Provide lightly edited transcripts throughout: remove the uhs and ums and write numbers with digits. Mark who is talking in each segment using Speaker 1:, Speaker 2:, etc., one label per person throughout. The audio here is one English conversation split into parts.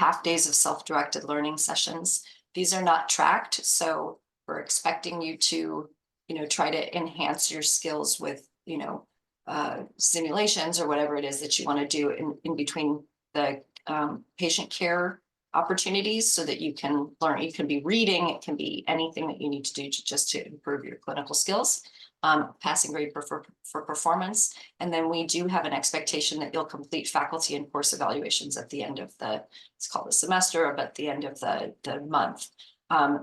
Speaker 1: half days of self-directed learning sessions. These are not tracked, so we're expecting you to, try to enhance your skills with, simulations or whatever it is that you want to do in between the patient care opportunities, so that you can learn. You can be reading, it can be anything that you need to do just to improve your clinical skills. Passing grade for performance. And then we do have an expectation that you'll complete faculty and course evaluations at the end of it's called the semester, but at the end of the month.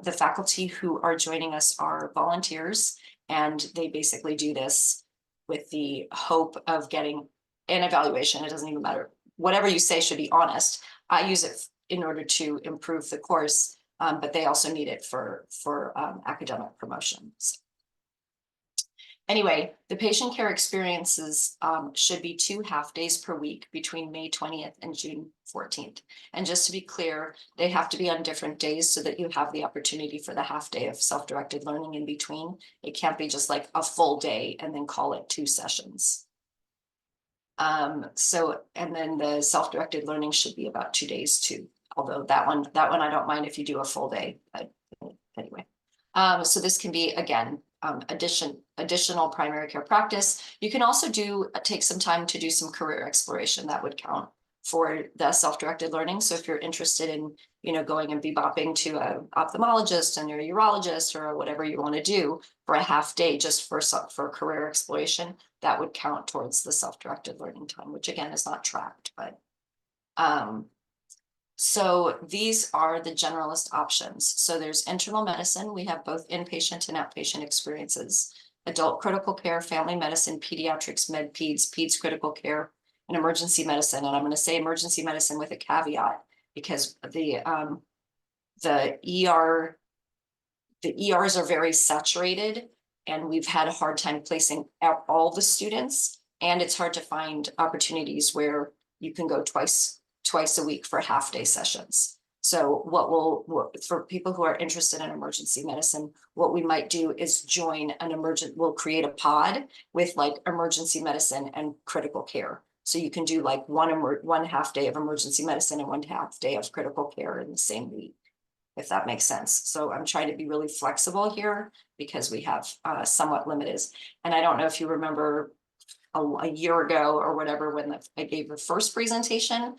Speaker 1: The faculty who are joining us are volunteers, and they basically do this with the hope of getting an evaluation. It doesn't even matter. Whatever you say should be honest. I use it in order to improve the course, but they also need it for academic promotions. Anyway, the patient care experiences should be 2 half-days per week between May 20th and June 14th. And just to be clear, they have to be on different days so that you have the opportunity for the half-day of self-directed learning in between. It can't be just like a full day and then call it 2 sessions. And then the self-directed learning should be about 2 days too. Although that one I don't mind if you do a full day, but anyway. So this can be, again, additional primary care practice. You can also take some time to do some career exploration. That would count for the self-directed learning. So if you're interested in, going and bebopping to an ophthalmologist and a urologist or whatever you want to do for a half day just for career exploration, that would count towards the self-directed learning time, which again is not tracked, but so these are the generalist options. So there's internal medicine. We have both inpatient and outpatient experiences. Adult critical care, family medicine, pediatrics, med peds, peds critical care, and emergency medicine. And I'm going to say emergency medicine with a caveat, because the ERs are very saturated, and we've had a hard time placing out all the students, and it's hard to find opportunities where you can go twice a week for half-day sessions. So for people who are interested in emergency medicine, what we might do is join we'll create a pod with like emergency medicine and critical care. So you can do like one half day of emergency medicine and one half day of critical care in the same week, if that makes sense. So I'm trying to be really flexible here because we have somewhat limited. And I don't know if you remember a year ago or whatever, when I gave the first presentation,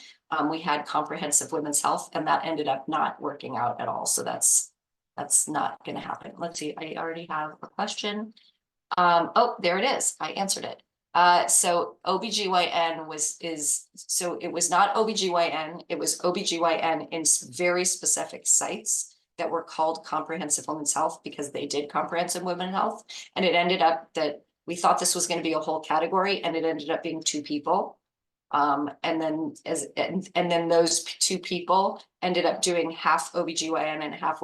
Speaker 1: we had comprehensive women's health, and that ended up not working out at all. So that's not going to happen. Let's see, I already have a question. Oh, there it is. I answered it. So OBGYN so it was not OBGYN, it was OBGYN in very specific sites that were called comprehensive women's health because they did comprehensive women's health. And it ended up that we thought this was going to be a whole category, and it ended up being 2 people. And then those 2 people ended up doing half OBGYN and half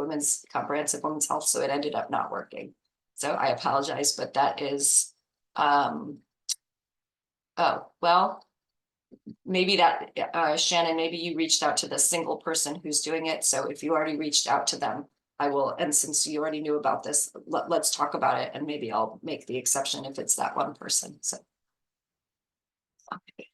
Speaker 1: comprehensive women's health. So it ended up not working. So I apologize, but that is, oh, well, maybe that, Shannon, maybe you reached out to the single person who's doing it. So if you already reached out to them, I will, and since you already knew about this, let's talk about it, and maybe I'll make the exception if it's that one person. So, okay.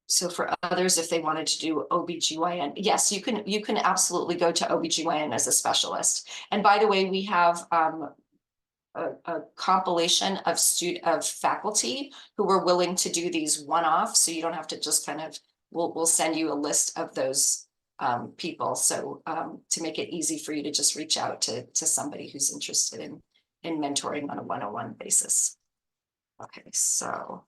Speaker 1: So for others, if they wanted to do OBGYN, yes, you can absolutely go to OBGYN as a specialist. And by the way, we have a compilation of faculty who were willing to do these one-off, so you don't have to just kind of, we'll send you a list of those people. So to make it easy for you to just reach out to somebody who's interested in mentoring on a one-on-one basis. Okay, so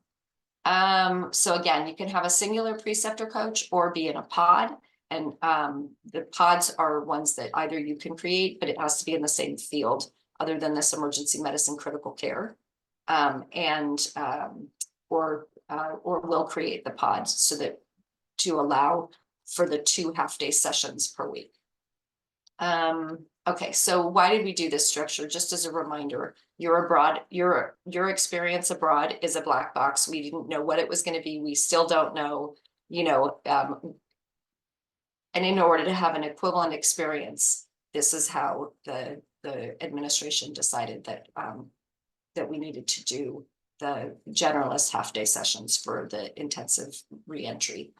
Speaker 1: again, you can have a singular preceptor coach or be in a pod, and the pods are ones that either you can create, but it has to be in the same field other than this emergency medicine critical care, or we'll create the pods so that to allow for the 2 half-day sessions per week. Okay, so why did we do this structure? Just as a reminder, you're abroad, your experience abroad is a black box. We didn't know what it was going to be. We still don't know, and in order to have an equivalent experience, this is how the administration decided that that we needed to do the generalist half-day sessions for the intensive reentry.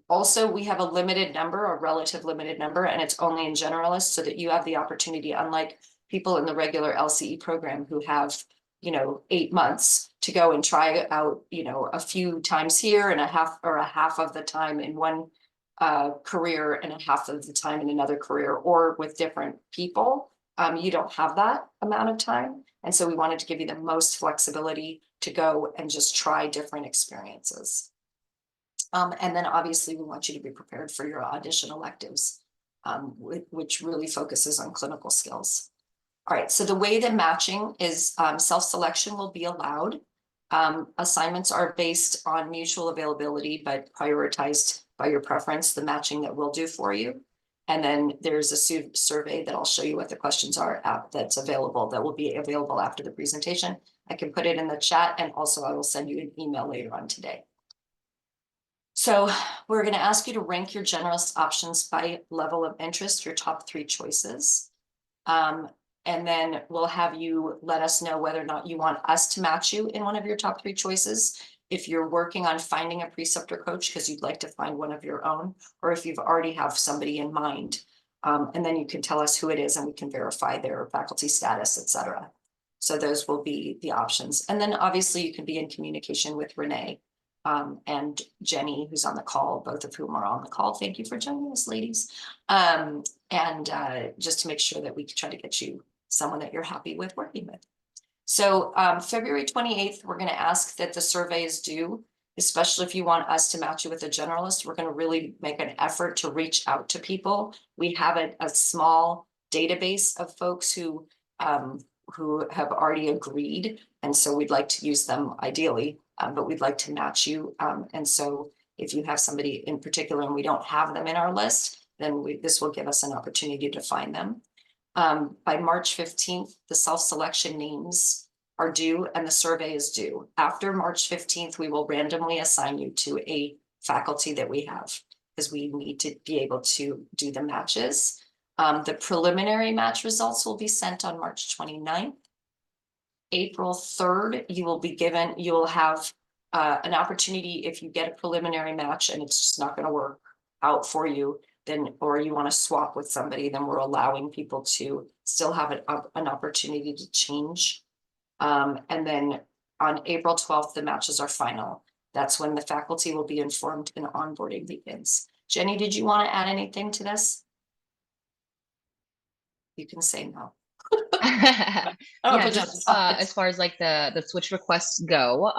Speaker 1: Also, we have a limited number, a relative limited number, and it's only in generalists, so that you have the opportunity, unlike people in the regular LCE program who have, 8 months to go and try out, a few times here and a half of the time in one career and a half of the time in another career, or with different people. You don't have that amount of time. And so we wanted to give you the most flexibility to go and just try different experiences. And then obviously we want you to be prepared for your audition electives, which really focuses on clinical skills. All right, so the way that matching is, self-selection will be allowed. Assignments are based on mutual availability, but prioritized by your preference, the matching that we'll do for you. And then there's a survey that I'll show you what the questions are that's available, that will be available after the presentation. I can put it in the chat, and also I will send you an email later on today. So we're going to ask you to rank your generalist options by level of interest, your top 3 choices. And then we'll have you let us know whether or not you want us to match you in one of your top 3 choices. If you're working on finding a preceptor coach because you'd like to find one of your own, or if you've already have somebody in mind, and then you can tell us who it is and we can verify their faculty status, etc. So those will be the options. And then obviously you can be in communication with Renee and Jenny, who's on the call, both of whom are on the call. Thank you for joining us, ladies. Just to make sure that we can try to get you someone that you're happy with working with. So February 28th, we're going to ask that the survey is due, especially if you want us to match you with a generalist. We're going to really make an effort to reach out to people. We have a small database of folks who have already agreed, and so we'd like to use them ideally, but we'd like to match you. And so if you have somebody in particular and we don't have them in our list, then this will give us an opportunity to find them. By March 15th, the self-selection names are due and the survey is due. After March 15th, we will randomly assign you to a faculty that we have, because we need to be able to do the matches. The preliminary match results will be sent on March 29th. April 3rd, you will have an opportunity, if you get a preliminary match and it's just not going to work out for you, then, or you want to swap with somebody, then we're allowing people to still have an opportunity to change. And then on April 12th, the matches are final. That's when the faculty will be informed and onboarding begins. Jenny, did you want to add anything to this? You can say no.
Speaker 2: Yeah, just as far as like the switch requests go,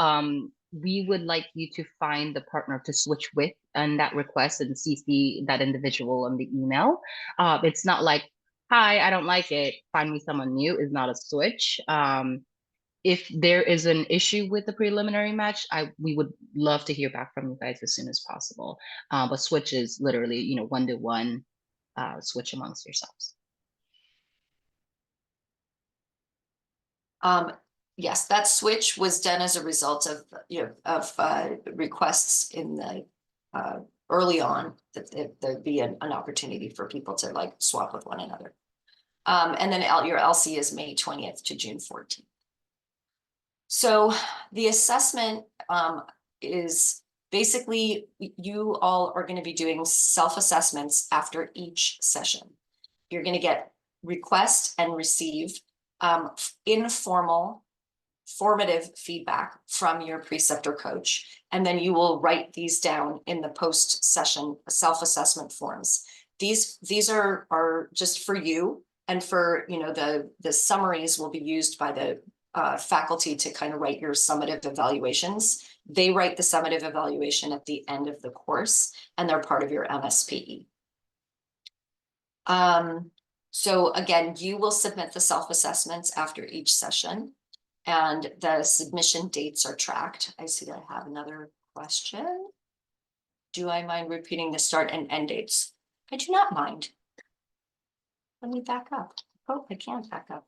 Speaker 2: we would like you to find the partner to switch with and that request and CC that individual on the email. It's not like, hi, I don't like it, find me someone new. Is not a switch. If there is an issue with the preliminary match, we would love to hear back from you guys as soon as possible. But switch is literally, one-to-one switch amongst yourselves.
Speaker 1: Yes, that switch was done as a result of requests in the early on that there'd be an opportunity for people to like swap with one another. And then your LC is May 20th to June 14th. So the assessment is basically, you all are going to be doing self-assessments after each session. You're going to get request and receive informal, formative feedback from your preceptor coach. And then you will write these down in the post-session self-assessment forms. These are just for you, and for, the summaries will be used by the faculty to kind of write your summative evaluations. They write the summative evaluation at the end of the course, and they're part of your MSPE. So again, you will submit the self-assessments after each session, and the submission dates are tracked. I see that I have another question. Do I mind repeating the start and end dates? I do not mind. Let me back up. Oh, I can't back up.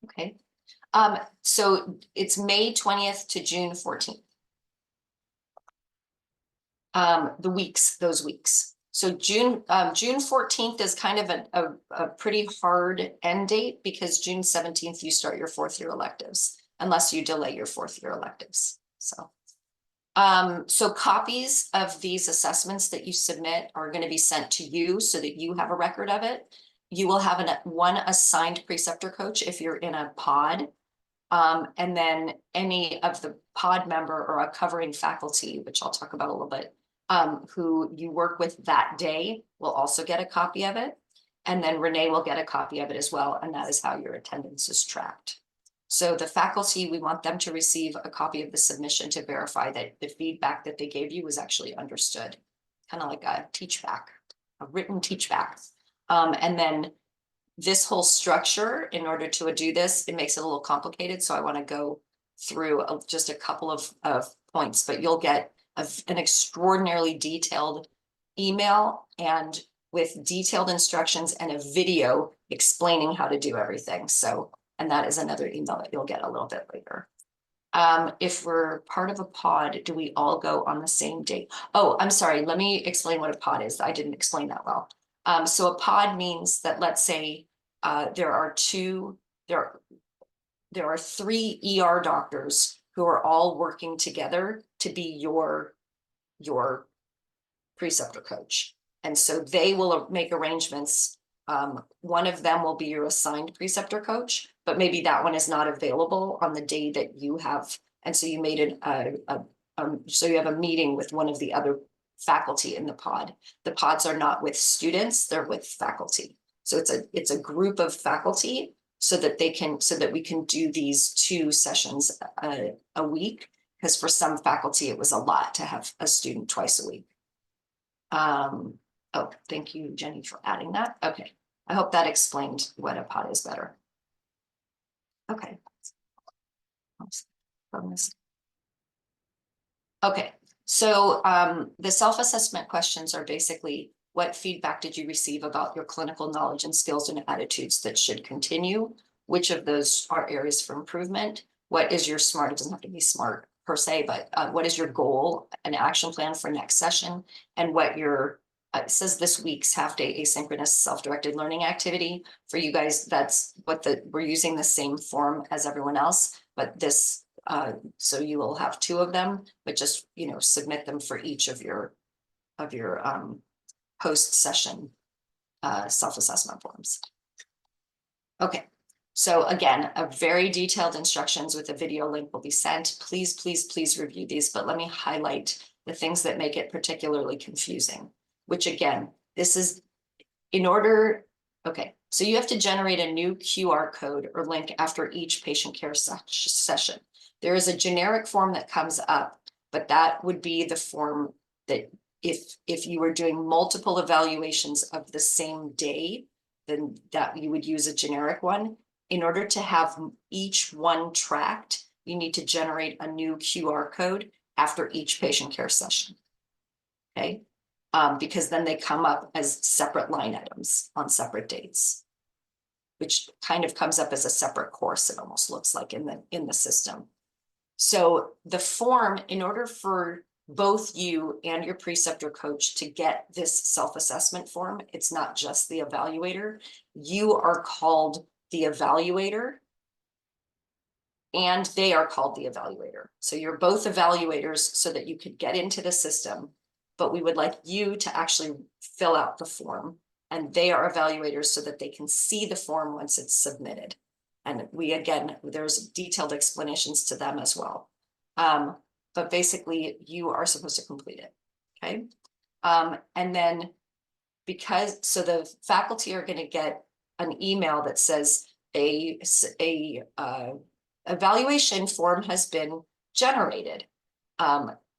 Speaker 1: Okay. So it's May 20th to June 14th. Those weeks. So June 14th is kind of a pretty hard end date, because June 17th, you start your 4th year electives. unless you delay your 4th year electives. So copies of these assessments that you submit are going to be sent to you so that you have a record of it. You will have one assigned preceptor coach if you're in a pod. And then any of the pod member or a covering faculty, which I'll talk about a little bit, who you work with that day will also get a copy of it. And then Renee will get a copy of it as well. And that is how your attendance is tracked. So the faculty, we want them to receive a copy of the submission to verify that the feedback that they gave you was actually understood, kind of like a teach back, a written teach back. And then this whole structure, in order to do this, it makes it a little complicated. So I want to go through just a couple of points, but you'll get an extraordinarily detailed email and with detailed instructions and a video explaining how to do everything. So, and that is another email that you'll get a little bit later. If we're part of a pod, do we all go on the same date? Oh, I'm sorry. Let me explain what a pod is. I didn't explain that well. So a pod means that, let's say, there are 3 ER doctors who are all working together to be your preceptor coach. And so they will make arrangements. One of them will be your assigned preceptor coach, but maybe that one is not available on the day that you have. And so you made so you have a meeting with one of the other faculty in the pod. The pods are not with students, they're with faculty. So it's a group of faculty so that we can do these 2 sessions a week, because for some faculty, it was a lot to have a student twice a week. Oh, thank you, Jenny, for adding that. Okay. I hope that explained what a pod is better. Okay. Okay. So the self-assessment questions are basically, what feedback did you receive about your clinical knowledge and skills and attitudes that should continue? Which of those are areas for improvement? What is your SMART? It doesn't have to be SMART per se, but what is your goal, an action plan for next session? And what your, it says this week's half-day asynchronous self-directed learning activity. For you guys, that's what we're using the same form as everyone else, but this, so you will have 2 of them, but just, submit them for each of your post-session self-assessment forms. Okay, so again, a very detailed instructions with a video link will be sent. Please, please, please review these, but let me highlight the things that make it particularly confusing, which again, this is in order, okay, so you have to generate a new QR code or link after each patient care session. There is a generic form that comes up, but that would be the form that if you were doing multiple evaluations of the same day, then that you would use a generic one. In order to have each one tracked, you need to generate a new QR code after each patient care session. Okay, because then they come up as separate line items on separate dates, which kind of comes up as a separate course. It almost looks like in the system. So the form, in order for both you and your preceptor coach to get this self-assessment form, it's not just the evaluator. You are called the evaluator and they are called the evaluator. So you're both evaluators so that you could get into the system, but we would like you to actually fill out the form, and they are evaluators so that they can see the form once it's submitted. And there's detailed explanations to them as well. But basically you are supposed to complete it, okay? And then so the faculty are gonna get an email that says a evaluation form has been generated.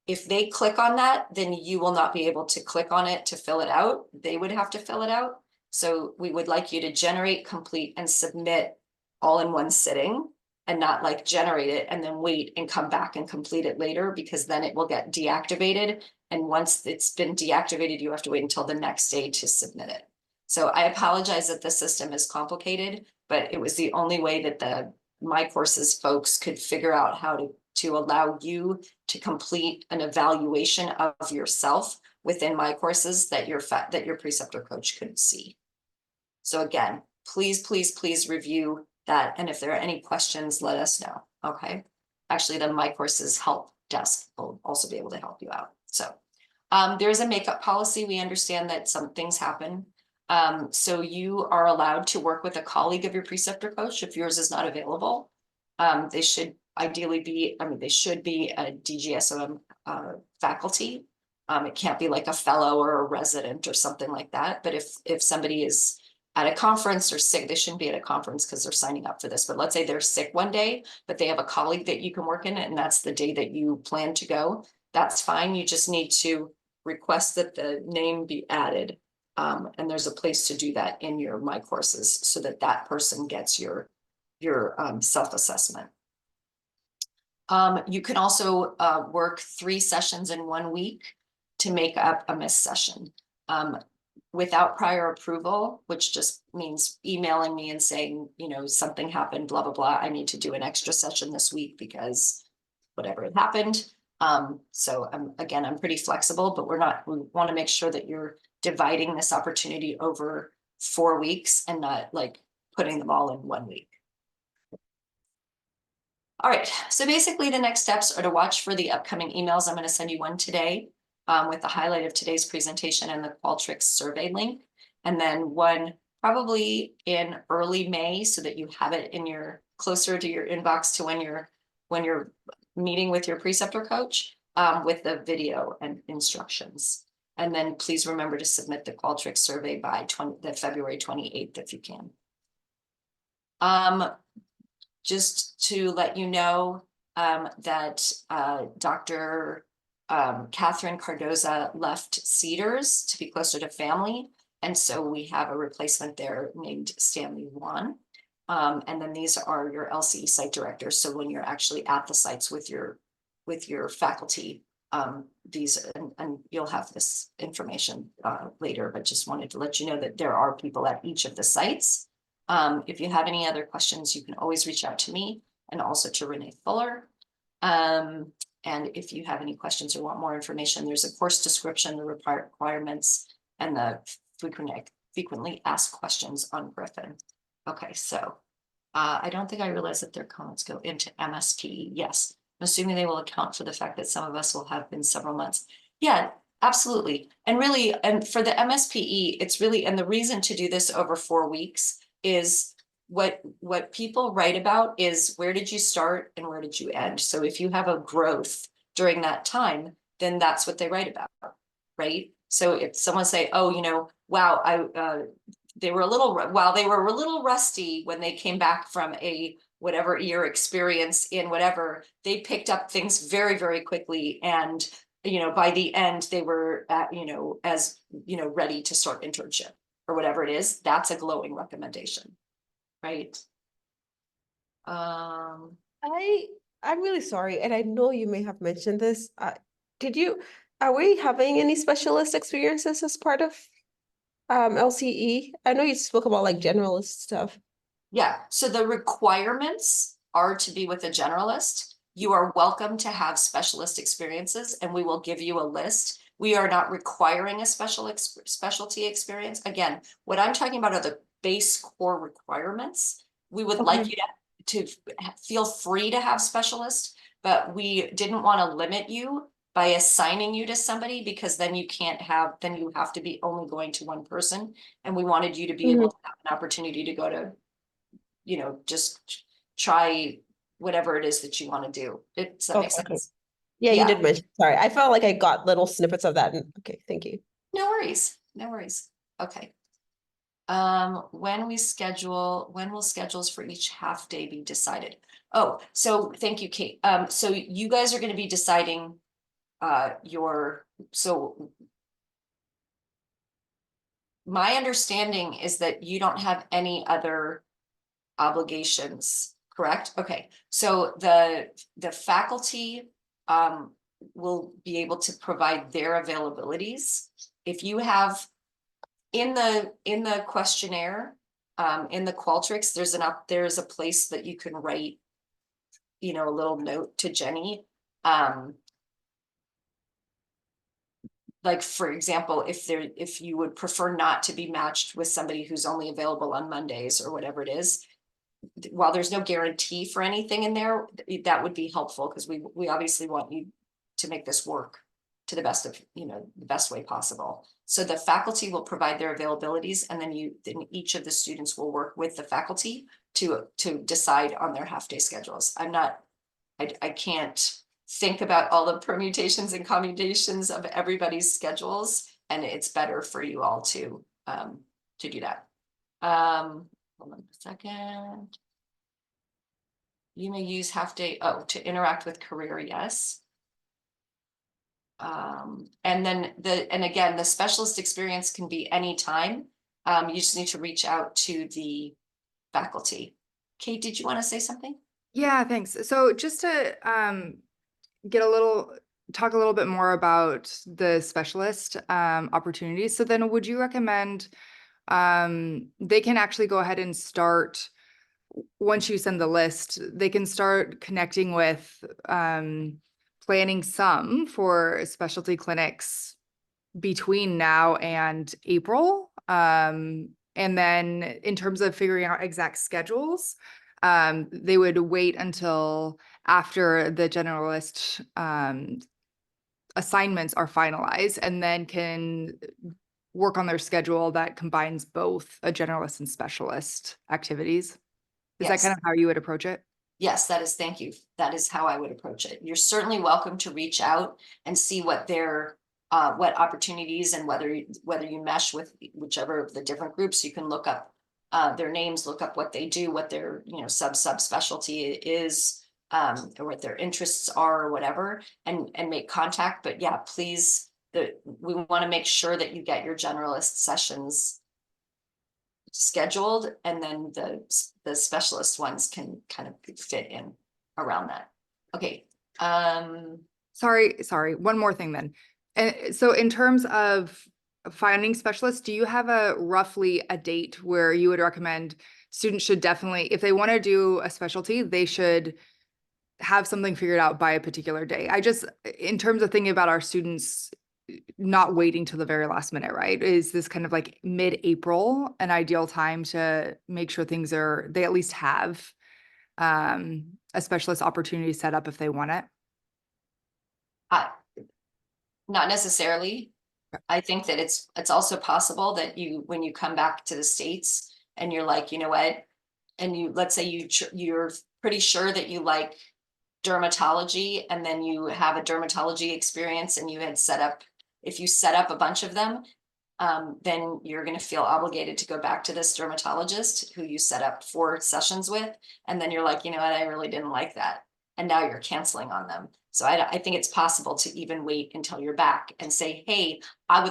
Speaker 1: If they click on that, then you will not be able to click on it to fill it out. They would have to fill it out. So we would like you to generate, complete, and submit all in one sitting, and not like generate it and then wait and come back and complete it later, because then it will get deactivated. And once it's been deactivated, you have to wait until the next day to submit it. So I apologize that the system is complicated, but it was the only way that my courses folks could figure out how to allow you to complete an evaluation of yourself within my courses that your preceptor coach couldn't see. So again, please, please, please review that. And if there are any questions, let us know. Okay. Actually, the My Courses help desk will also be able to help you out. So there's a makeup policy. We understand that some things happen. So you are allowed to work with a colleague of your preceptor coach if yours is not available. They should ideally be, they should be a DGSOM faculty. It can't be like a fellow or a resident or something like that. But if somebody is at a conference or sick, they shouldn't be at a conference because they're signing up for this. But let's say they're sick one day, but they have a colleague that you can work in, and that's the day that you plan to go. That's fine. You just need to request that the name be added. And there's a place to do that in your My Courses so that that person gets your self-assessment. You can also work 3 sessions in 1 week to make up a missed session. Without prior approval, which just means emailing me and saying, something happened, blah, blah, blah. I need to do an extra session this week because whatever had happened. So I'm pretty flexible, but we want to make sure that you're dividing this opportunity over 4 weeks and not like putting them all in 1 week. All right, so basically the next steps are to watch for the upcoming emails. I'm going to send you one today with the highlight of today's presentation and the Qualtrics survey link, and then one probably in early May so that you have it in closer to your inbox to when you're meeting with your preceptor coach with the video and instructions. And then please remember to submit the Qualtrics survey by February 28th if you can. Just to let you know that Dr. Catherine Cardoza left Cedars to be closer to family. And so we have a replacement there named Stanley Wan. And then these are your LCE site directors. So when you're actually at the sites with your faculty, and you'll have this information later, but just wanted to let you know that there are people at each of the sites. If you have any other questions, you can always reach out to me and also to Renee Fuller. And if you have any questions or want more information, there's a course description, the requirements, and the frequently asked questions on Griffin. Okay, so I don't think I realized that their comments go into MSPE. Yes, I'm assuming they will account for the fact that some of us will have been several months. Yeah, absolutely. And really, and for the MSPE, it's really, and the reason to do this over 4 weeks is what people write about is where did you start and where did you end? So if you have a growth during that time, then that's what they write about, right? So if someone say, oh, wow, they were a little rusty when they came back from a whatever year experience in whatever, they picked up things very, very quickly. And, by the end, they were, ready to start internship or whatever it is. That's a glowing recommendation, right?
Speaker 3: I'm really sorry, and I know you may have mentioned this. Are we having any specialist experiences as part of LCE? I know you spoke about like generalist stuff.
Speaker 1: Yeah, so the requirements are to be with a generalist. You are welcome to have specialist experiences, and we will give you a list. We are not requiring a specialty experience. Again, what I'm talking about are the base core requirements. We would like you to feel free to have specialists, but we didn't want to limit you by assigning you to somebody, because then you have to be only going to one person. And we wanted you to be able to have an opportunity to go to, just try whatever it is that you want to do. Does that make sense?
Speaker 3: Yeah, you did mention. Sorry, I felt like I got little snippets of that. Okay, thank you.
Speaker 1: No worries. No worries. Okay. When will schedules for each half day be decided? Oh, so thank you, Kate. So you guys are going to be deciding my understanding is that you don't have any other obligations, correct? Okay, so the faculty will be able to provide their availabilities. If you have in the questionnaire, in the Qualtrics, there's a place that you can write, a little note to Jenny. Like, for example, if you would prefer not to be matched with somebody who's only available on Mondays or whatever it is, while there's no guarantee for anything in there, that would be helpful, because we obviously want you to make this work to the best of, the best way possible. So the faculty will provide their availabilities, and then each of the students will work with the faculty to decide on their half-day schedules. I can't think about all the permutations and commutations of everybody's schedules, and it's better for you all to do that. Hold on a second. You may use half-day, to interact with career, yes. And then again, the specialist experience can be anytime. You just need to reach out to the faculty. Kate, did you want to say something?
Speaker 4: Yeah, thanks. So just to talk a little bit more about the specialist opportunities. So then would you recommend they can actually go ahead and start, once you send the list, they can start connecting with planning some for specialty clinics between now and April. And then in terms of figuring out exact schedules, they would wait until after the generalist assignments are finalized, and then can work on their schedule that combines both a generalist and specialist activities. Is that kind of how you would approach it?
Speaker 1: Yes, thank you. That is how I would approach it. You're certainly welcome to reach out and see what their what opportunities, and whether you mesh with whichever of the different groups. You can look up their names, look up what they do, what their subspecialty is, or what their interests are, or whatever, and make contact. But yeah, please, we want to make sure that you get your generalist sessions scheduled, and then the specialist ones can kind of fit in around that. Okay.
Speaker 4: Sorry. One more thing then. And so in terms of finding specialists, do you have roughly a date where you would recommend students should definitely, if they want to do a specialty, they should have something figured out by a particular day? In terms of thinking about our students not waiting till the very last minute, right? Is this kind of like mid-April an ideal time to make sure they at least have a specialist opportunity set up if they want it?
Speaker 1: Not necessarily. I think that it's also possible that when you come back to the States and you're like, you know what, and let's say you're pretty sure that you like dermatology, and then you have a dermatology experience, and if you set up a bunch of them, then you're going to feel obligated to go back to this dermatologist who you set up 4 sessions with, and then you're like, you know what, I really didn't like that, and now you're canceling on them. So I think it's possible to even wait until you're back and say, hey, I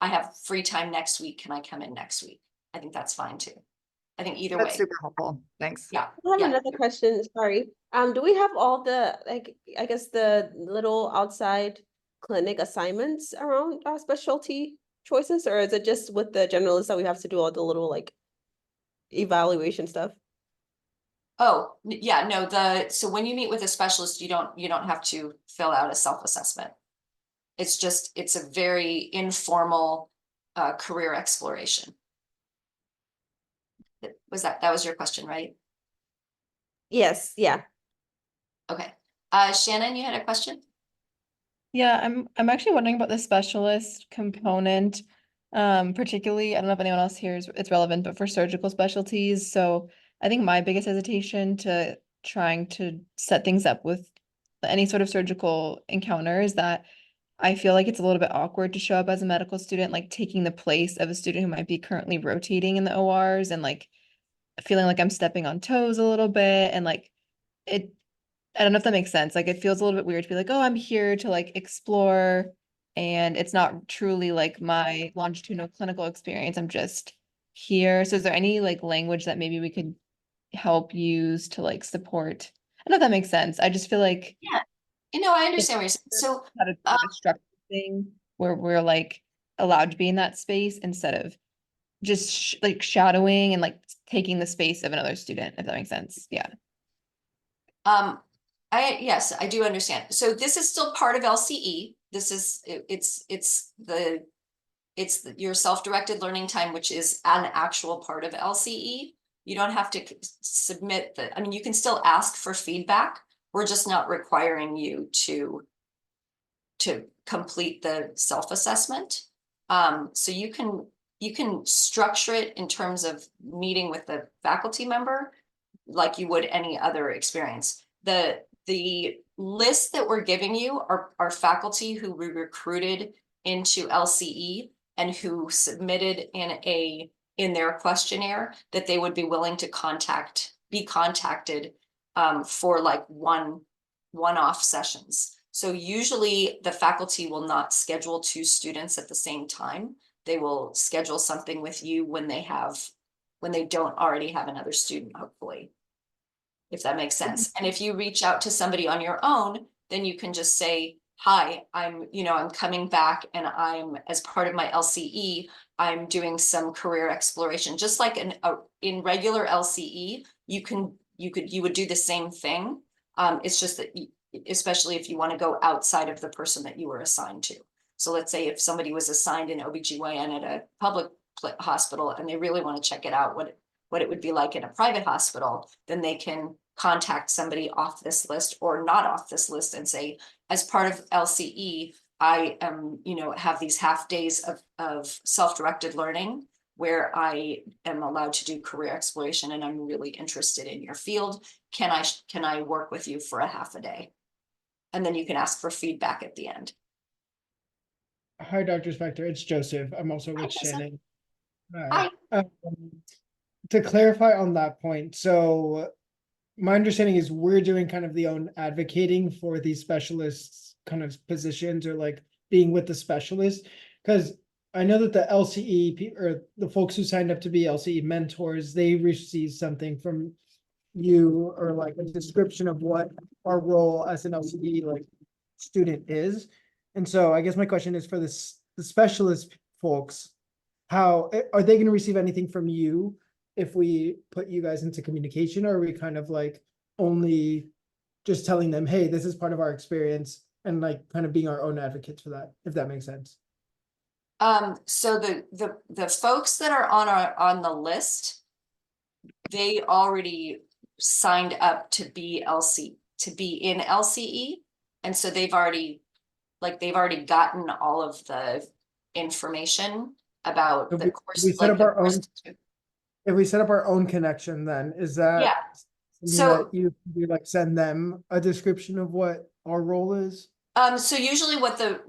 Speaker 1: have free time next week, can I come in next week? I think that's fine too. I think either way.
Speaker 4: That's super helpful. Thanks.
Speaker 1: Yeah.
Speaker 3: I have another question. Sorry. Do we have all the, I guess the little outside clinic assignments around our specialty choices, or is it just with the generalists that we have to do all the little evaluation stuff?
Speaker 1: Oh, yeah, no, so when you meet with a specialist, you don't have to fill out a self-assessment. It's a very informal career exploration. That was your question, right?
Speaker 3: Yes, yeah.
Speaker 1: Okay. Shannon, you had a question?
Speaker 5: Yeah, I'm actually wondering about the specialist component. Particularly, I don't know if anyone else here it's relevant, but for surgical specialties. So I think my biggest hesitation to trying to set things up with any sort of surgical encounter is that I feel like it's a little bit awkward to show up as a medical student, taking the place of a student who might be currently rotating in the ORs, and feeling like I'm stepping on toes a little bit, and I don't know if that makes sense. It feels a little bit weird to be like, oh, I'm here to explore, and it's not truly my longitudinal clinical experience. I'm just here. So is there any language that maybe we could help use to support? I don't know if that makes sense. I just feel like
Speaker 1: Yeah, I understand what you're saying. So
Speaker 5: how to do a structure thing where we're allowed to be in that space instead of just shadowing and taking the space of another student, if that makes sense. Yeah.
Speaker 1: Yes, I do understand. So this is still part of LCE. It's your self-directed learning time, which is an actual part of LCE. you don't have to submit I mean, you can still ask for feedback. We're just not requiring you to complete the self-assessment. So you can structure it in terms of meeting with the faculty member like you would any other experience. The list that we're giving you are faculty who we recruited into LCE and who submitted in their questionnaire that they would be willing to be contacted for like one-off sessions. So usually the faculty will not schedule 2 students at the same time. They will schedule something with you when they don't already have another student, hopefully, if that makes sense. And if you reach out to somebody on your own, then you can just say, hi, I'm coming back and I'm, as part of my LCE, I'm doing some career exploration. Just like in regular LCE, you would do the same thing. It's just that especially if you want to go outside of the person that you were assigned to. So let's say if somebody was assigned an OBGYN at a public hospital and they really want to check it out, what it would be like in a private hospital, then they can contact somebody off this list or not off this list and say, as part of LCE, I am, have these half days of self-directed learning where I am allowed to do career exploration and I'm really interested in your field. Can I work with you for a half a day? And then you can ask for feedback at the end.
Speaker 6: Hi, Dr. Spector. It's Joseph. I'm also
Speaker 1: Hi,
Speaker 6: with
Speaker 1: Joseph.
Speaker 6: Shannon.
Speaker 1: Hi.
Speaker 6: To clarify on that point, so my understanding is we're doing kind of the own advocating for these specialists kind of positions or like being with the specialist, because I know that the LCE or the folks who signed up to be LCE mentors, they receive something from you or like a description of what our role as an LCE like student is. And so I guess my question is for the specialist folks, how are they going to receive anything from you if we put you guys into communication, or are we kind of like only just telling them, hey, this is part of our experience, and like kind of being our own advocates for that, if that makes sense?
Speaker 1: So the folks that are on the list, they already signed up to be in LCE. And so they've already gotten all of the information about
Speaker 6: If
Speaker 1: the course.
Speaker 6: we set up our own, if we set up our own connection, then is that
Speaker 1: Yeah.
Speaker 6: something
Speaker 1: So
Speaker 6: that you like send them a description of what our role is?
Speaker 1: so usually what the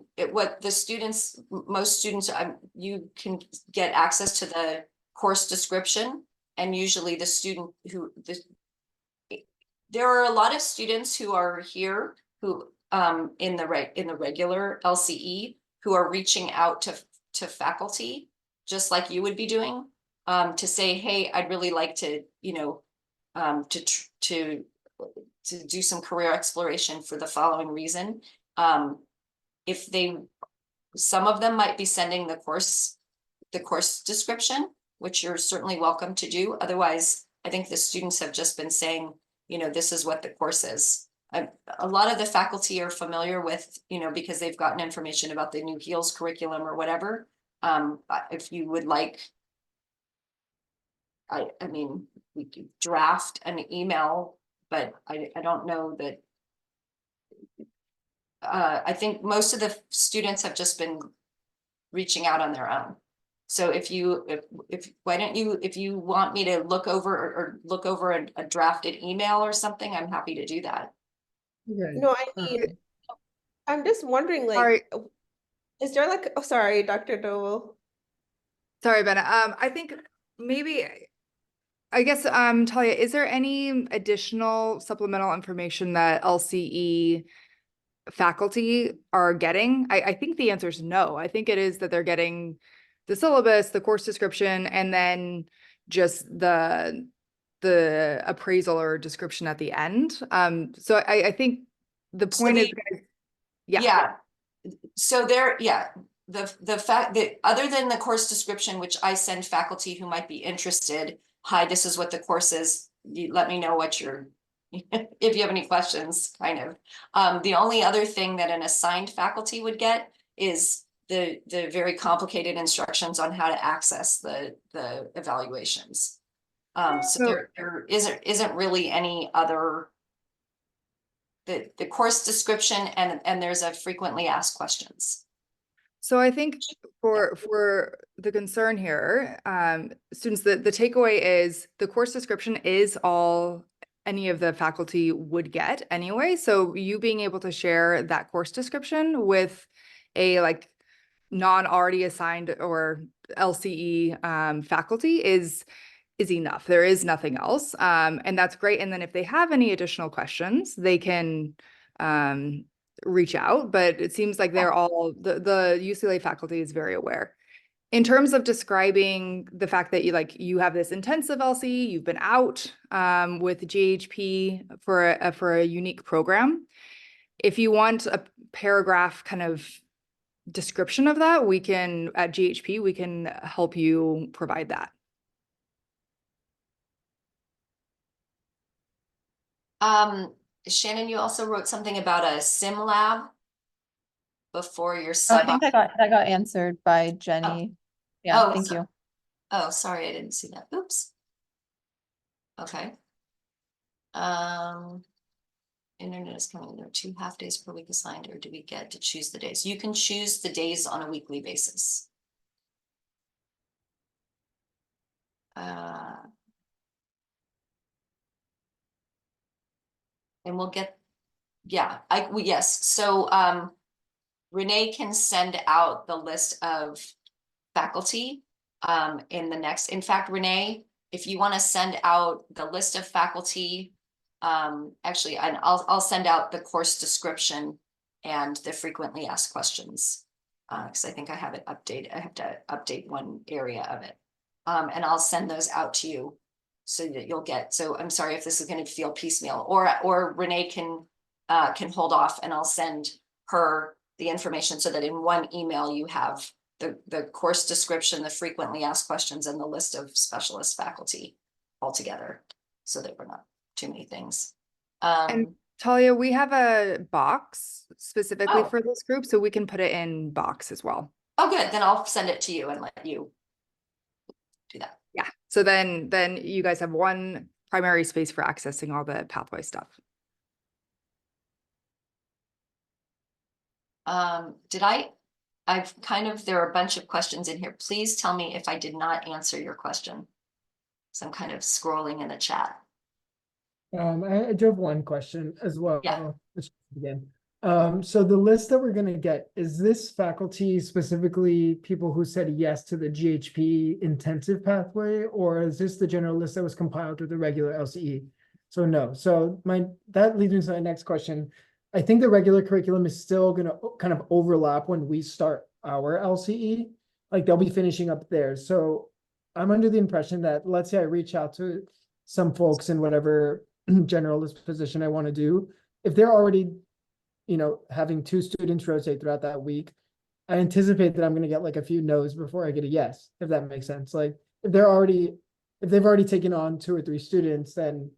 Speaker 1: students, most students, you can get access to the course description, and usually the student there are a lot of students who are here who in the regular LCE who are reaching out to faculty, just like you would be doing, to say, hey, I'd really like to, to do some career exploration for the following reason. Some of them might be sending the course description, which you're certainly welcome to do. Otherwise, I think the students have just been saying, this is what the course is. A lot of the faculty are familiar with, because they've gotten information about the new HEALS curriculum or whatever. If you would like, I mean, we could draft an email, but I don't know that. I think most of the students have just been reaching out on their own. So if you want me to look over a drafted email or something, I'm happy to do that.
Speaker 6: Okay.
Speaker 3: No, I mean, I'm just wondering, like,
Speaker 4: Sorry.
Speaker 3: is there like, oh, sorry, Dr. Dole.
Speaker 4: Sorry, Bennett. I think maybe, I guess, Talia, is there any additional supplemental information that LCE faculty are getting? I think the answer is no. I think it is that they're getting the syllabus, the course description, and then just the appraisal or description at the end. So I think the point is,
Speaker 1: Yeah. So the fact that other than the course description, which I send faculty who might be interested, hi, this is what the course is. You let me know what if you have any questions, kind of. The only other thing that an assigned faculty would get is the very complicated instructions on how to access the evaluations. So
Speaker 4: So-
Speaker 1: there isn't really any other. The course description and there's a frequently asked questions.
Speaker 4: So I think for the concern here, students, the takeaway is the course description is all any of the faculty would get anyway. So you being able to share that course description with a like non already assigned or LCE faculty is enough. There is nothing else. And that's great. And then if they have any additional questions, they can reach out, but it seems like they're all the UCLA faculty is very aware. In terms of describing the fact that you have this intensive LCE, you've been out with GHP for a unique program. If you want a paragraph kind of description of that, we can at GHP we can help you provide that.
Speaker 1: Shannon, you also wrote something about a sim lab before your
Speaker 5: Oh, I
Speaker 1: sub.
Speaker 5: think that got answered by Jenny. Yeah,
Speaker 1: Oh,
Speaker 5: thank
Speaker 1: so-
Speaker 5: you.
Speaker 1: Oh, sorry, I didn't see that. Oops. Okay. Internet is coming. There are 2 half days per week assigned, or do we get to choose the days? You can choose the days on a weekly basis. And we'll get, yeah, yes. So Renee can send out the list of faculty in the next. In fact, Renee, if you want to send out the list of faculty, actually, and I'll send out the course description and the frequently asked questions because I think I have it updated. I have to update one area of it, and I'll send those out to you so that you'll get. So I'm sorry if this is going to feel piecemeal, or Renee can hold off, and I'll send her the information so that in one email you have the course description, the frequently asked questions, and the list of specialist faculty all together, so that we're not too many things.
Speaker 4: And Talia, we have a box specifically
Speaker 1: Oh.
Speaker 4: for this group, so we can put it in box as well.
Speaker 1: Oh, good. Then I'll send it to you and let you do that.
Speaker 4: Yeah. So then you guys have one primary space for accessing all the pathway stuff.
Speaker 1: There are a bunch of questions in here. Please tell me if I did not answer your question. So I'm kind of scrolling in the chat.
Speaker 6: I do have one question as well.
Speaker 1: Yeah.
Speaker 6: Let's begin. So the list that we're gonna get, is this faculty specifically people who said yes to the GHP intensive pathway, or is this the general list that was compiled with the regular LCE? So no, so that leads me to my next question. I think the regular curriculum is still gonna kind of overlap when we start our LCE, like they'll be finishing up theirs. So I'm under the impression that, let's say I reach out to some folks in whatever generalist position I want to do, if they're already, having 2 students rotate throughout that week, I anticipate that I'm going to get like a few no's before I get a yes, if that makes sense. Like if they've already taken on 2 or 3 students, then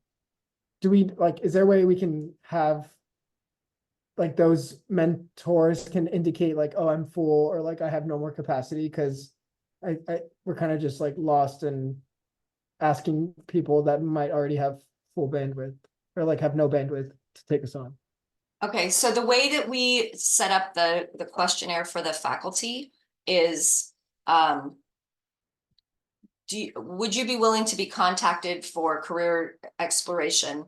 Speaker 6: is there a way we can have like those mentors can indicate like, oh, I'm full, or like I have no more capacity, because we're kind of just like lost in asking people that might already have full bandwidth or like have no bandwidth to take us on.
Speaker 1: Okay, so the way that we set up the questionnaire for the faculty is, would you be willing to be contacted for career exploration?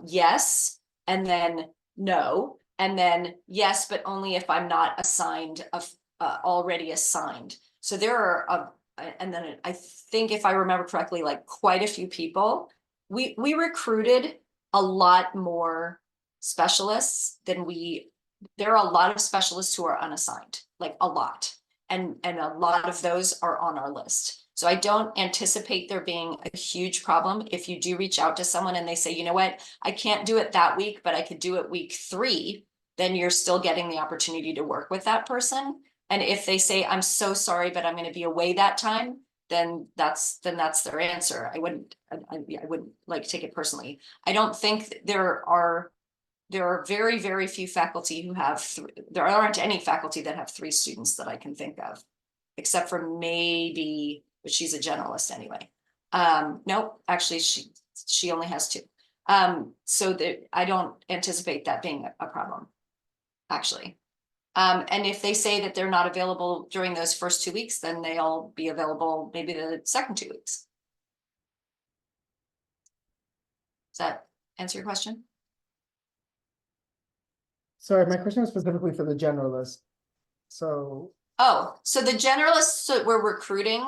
Speaker 1: Yes, and then no, and then yes, but only if I'm not assigned already assigned. So there are and then I think if I remember correctly, like quite a few people. We recruited a lot more specialists than there are a lot of specialists who are unassigned, like a lot. And a lot of those are on our list. So I don't anticipate there being a huge problem if you do reach out to someone and they say, you know what, I can't do it that week, but I could do it week 3, then you're still getting the opportunity to work with that person. And if they say, I'm so sorry, but I'm going to be away that time, then that's their answer. I wouldn't like take it personally. I don't think there are very, very few faculty who have there aren't any faculty that have 3 students that I can think of, except for maybe, but she's a generalist anyway. Nope, actually, she only has 2. So that I don't anticipate that being a problem, actually. And if they say that they're not available during those first 2 weeks, then they'll be available maybe the second 2 weeks. Does that answer your question?
Speaker 6: Sorry, my question was specifically for the generalist. So,
Speaker 1: Oh, so the generalists that we're recruiting,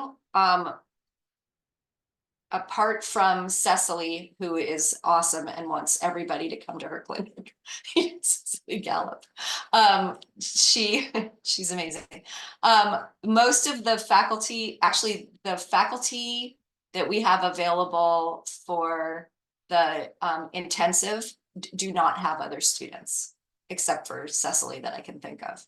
Speaker 1: apart from Cecily, who is awesome and wants everybody to come to her clinic, Cecily Gallup. She's amazing. Most of the faculty, actually the faculty that we have available for the intensive do not have other students, except for Cecily that I can think of.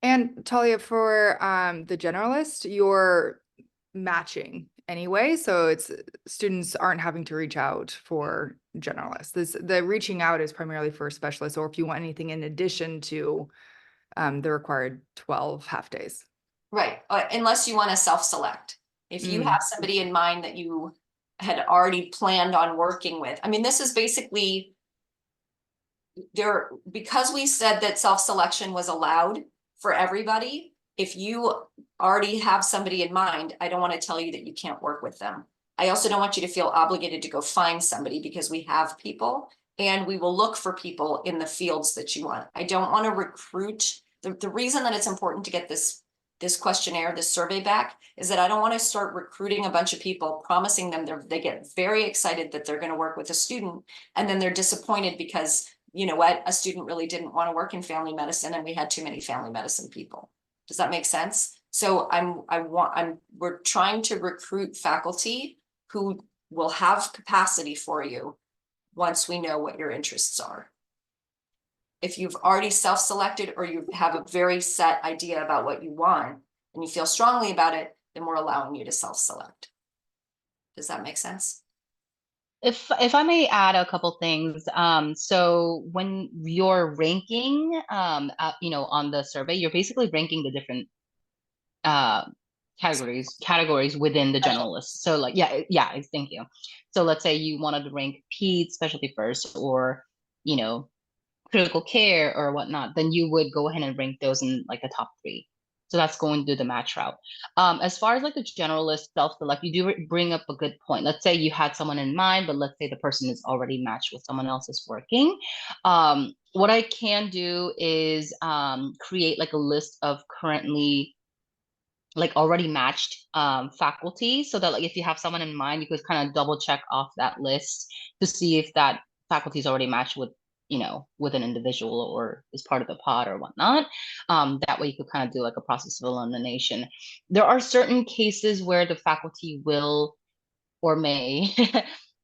Speaker 4: And Talia, for the generalist, you're matching anyway, so it's students aren't having to reach out for generalists. The reaching out is primarily for specialists, or if you want anything in addition to the required 12 half days.
Speaker 1: Right, unless you want to self-select. If you have somebody in mind that you had already planned on working with, I mean, this is basically because we said that self-selection was allowed for everybody. If you already have somebody in mind, I don't want to tell you that you can't work with them. I also don't want you to feel obligated to go find somebody, because we have people and we will look for people in the fields that you want. I don't want to recruit. The reason that it's important to get this questionnaire, this survey back, is that I don't want to start recruiting a bunch of people, promising them they get very excited that they're going to work with a student, and then they're disappointed because, you know what, a student really didn't want to work in family medicine and we had too many family medicine people. Does that make sense? So we're trying to recruit faculty who will have capacity for you once we know what your interests are. If you've already self-selected, or you have a very set idea about what you want and you feel strongly about it, then we're allowing you to self-select. Does that make sense?
Speaker 2: If I may add a couple things, so when you're ranking, you know, on the survey, you're basically ranking the different categories within the generalist. So like, yeah, thank you. So let's say you wanted to rank peds specialty first, or, you know, critical care or whatnot, then you would go ahead and rank those in like the top 3. So that's going to do the match route. As far as like the generalist self-select, you do bring up a good point. Let's say you had someone in mind, but let's say the person is already matched with someone else is working. What I can do is create like a list of currently like already matched faculty, so that like if you have someone in mind, you could kind of double check off that list to see if that faculty is already matched with, you know, with an individual or is part of the pod or whatnot. That way you could kind of do like a process of elimination. There are certain cases where the faculty will or may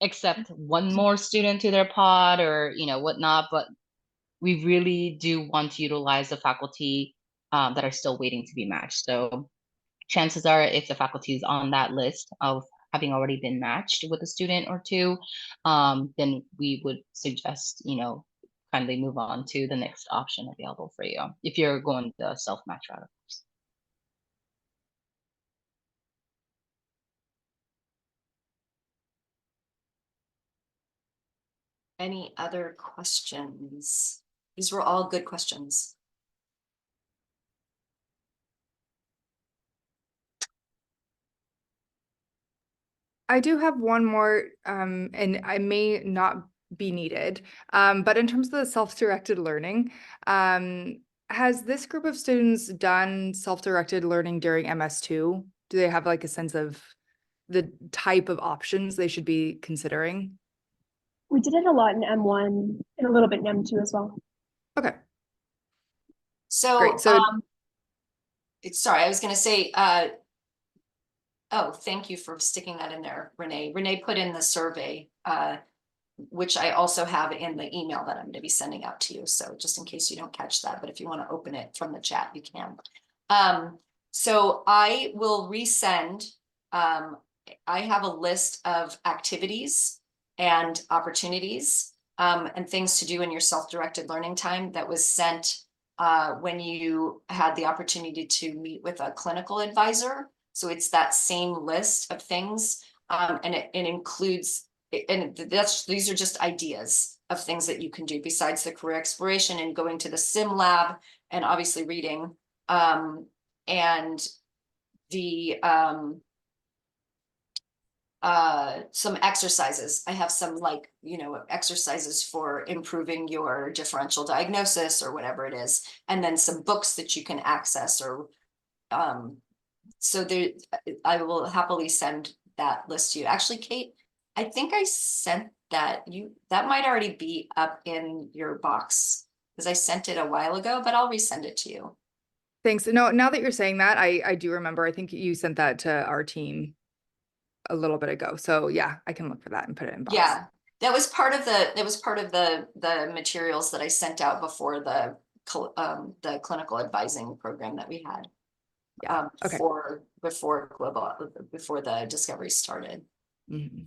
Speaker 2: accept one more student to their pod or, you know, whatnot, but we really do want to utilize the faculty that are still waiting to be matched. So chances are, if the faculty is on that list of having already been matched with a student or 2, then we would suggest, you know, kindly move on to the next option available for you if you're going the self-match route, of course.
Speaker 1: Any other questions? These were all good questions.
Speaker 4: I do have one more, and I may not be needed, but in terms of the self-directed learning, has this group of students done self-directed learning during MS2? Do they have like a sense of the type of options they should be considering?
Speaker 7: We did it a lot in M1 and a little bit in M2 as well.
Speaker 4: Okay.
Speaker 1: So,
Speaker 4: Great. So
Speaker 1: sorry, I was going to say, oh, thank you for sticking that in there, Renee. Renee put in the survey, which I also have in the email that I'm going to be sending out to you. So just in case you don't catch that, but if you want to open it from the chat, you can. So I will resend. I have a list of activities and opportunities and things to do in your self-directed learning time that was sent when you had the opportunity to meet with a clinical advisor. So it's that same list of things, and it includes, and these are just ideas of things that you can do besides the career exploration and going to the sim lab and obviously reading, and the some exercises. I have some, like, exercises for improving your differential diagnosis or whatever it is, and then some books that you can access, or so there, I will happily send that list to you. Actually, Kate, I think I sent that might already be up in your box, because I sent it a while ago, but I'll resend it to you.
Speaker 4: Thanks. No, now that you're saying that, I do remember, I think you sent that to our team a little bit ago. So yeah, I can look for that and put it in box.
Speaker 1: Yeah, that was part of the materials that I sent out before the clinical advising program that we had.
Speaker 4: Yeah. Okay.
Speaker 1: Before the Discovery started.
Speaker 4: Mm-hmm.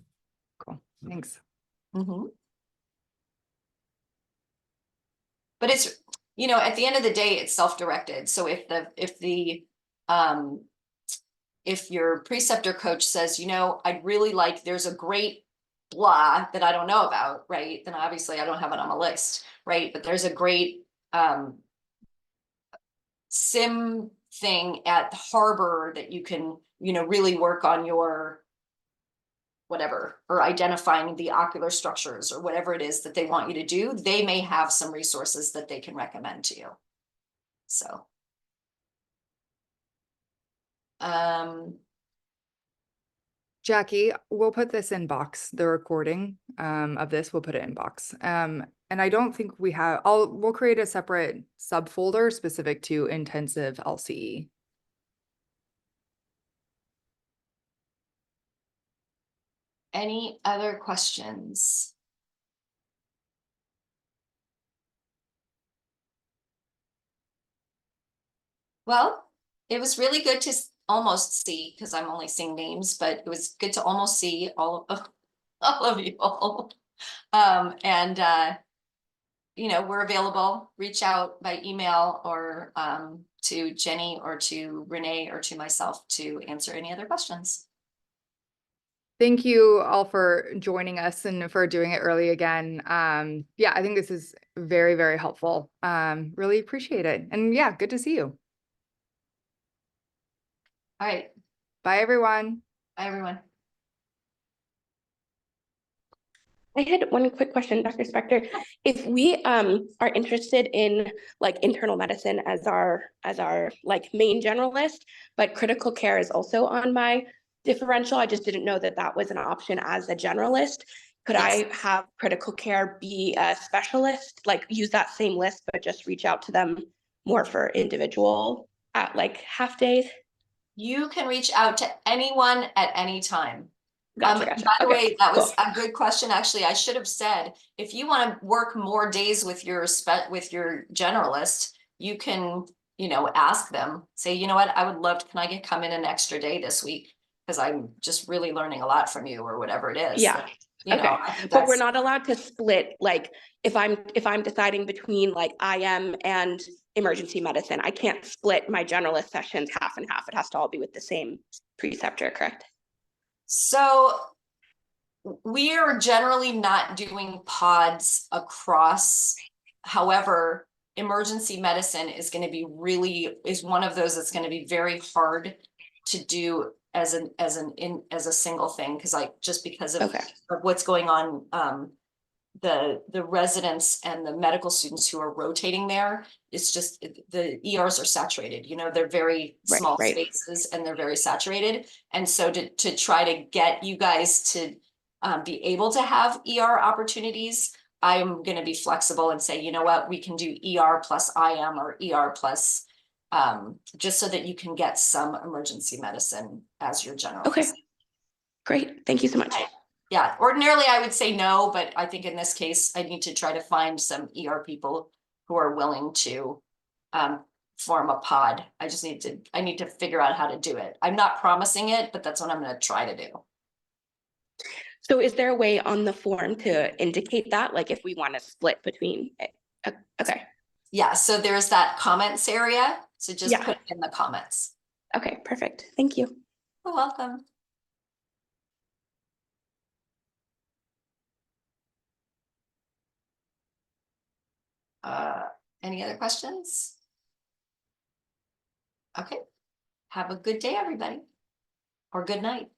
Speaker 4: Cool. Thanks.
Speaker 1: Mm-hmm. But it's, at the end of the day, it's self-directed. So if your preceptor coach says, I'd really like, there's a great blah that I don't know about, right? Then obviously I don't have it on my list, right? But there's a great sim thing at Harbor that you can, really work on your whatever, or identifying the ocular structures or whatever it is that they want you to do. They may have some resources that they can recommend to you. So
Speaker 4: Jackie, we'll put this in box, the recording of this, we'll put it in box. And I don't think we have, we'll create a separate subfolder specific to intensive LCE.
Speaker 1: any other questions? Well, it was really good to almost see, because I'm only seeing names, but it was good to almost see all of you all. We're available. Reach out by email or to Jenny or to Renee or to myself to answer any other questions.
Speaker 4: Thank you all for joining us and for doing it early again. Yeah, I think this is very, very helpful. Really appreciate it. And yeah, good to see you.
Speaker 1: All right.
Speaker 4: Bye, everyone.
Speaker 1: Bye, everyone.
Speaker 8: I had one quick question, Dr. Spector. If we are interested in like internal medicine as our like main generalist, but critical care is also on my differential, I just didn't know that that was an option as a generalist. Could
Speaker 1: Yes.
Speaker 8: I have critical care be a specialist, like use that same list, but just reach out to them more for individual at like half days?
Speaker 1: You can reach out to anyone at any time.
Speaker 8: Gotcha.
Speaker 1: By the
Speaker 8: Okay,
Speaker 1: way, that was
Speaker 8: cool.
Speaker 1: a good question. Actually, I should have said, if you want to work more days with your generalist, you can, ask them, say, you know what, I would love to, can I come in an extra day this week? Because I'm just really learning a lot from you, or whatever it is.
Speaker 8: Yeah. Okay. But we're not allowed to split, like if I'm deciding between like IM and emergency medicine, I can't split my generalist sessions half and half. It has to all be with the same preceptor, correct?
Speaker 1: So we are generally not doing pods across. However, emergency medicine is going to be is one of those that's going to be very hard to do as a single thing, because just because of what's going on, the residents and the medical students who are rotating there, it's just the ERs are saturated. They're very small spaces and they're very saturated. And so to try to get you guys to be able to have ER opportunities, I'm going to be flexible and say, you know what, we can do ER plus IM or ER plus, just so that you can get some emergency medicine as your general.
Speaker 8: Okay, great. Thank you so much.
Speaker 1: Yeah, ordinarily I would say no, but I think in this case, I need to try to find some ER people who are willing to form a pod. I need to figure out how to do it. I'm not promising it, but that's what I'm going to try to do.
Speaker 8: So is there a way on the form to indicate that, like if we want to split between it? Okay.
Speaker 1: Yeah, so there's that comments area, so just
Speaker 8: Yeah.
Speaker 1: put it in the comments.
Speaker 8: Okay, perfect. Thank you.
Speaker 1: You're welcome. Any other questions? Okay, have a good day, everybody, or good night.